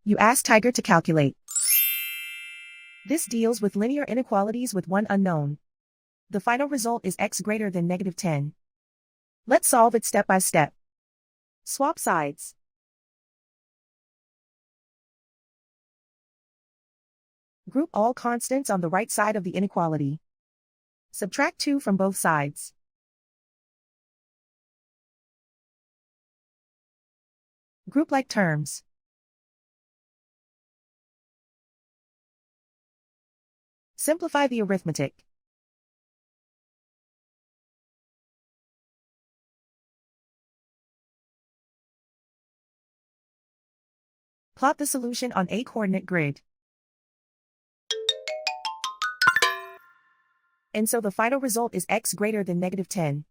You ask Tiger to calculate. This deals with linear inequalities with one unknown. The final result is x greater than -10. Let's solve it step by step. Swap sides. Group all constants on the right side of the inequality. Subtract 2 from both sides. Group like terms. Simplify the arithmetic. Plot the solution on a coordinate grid. And so the final result is x greater than -10.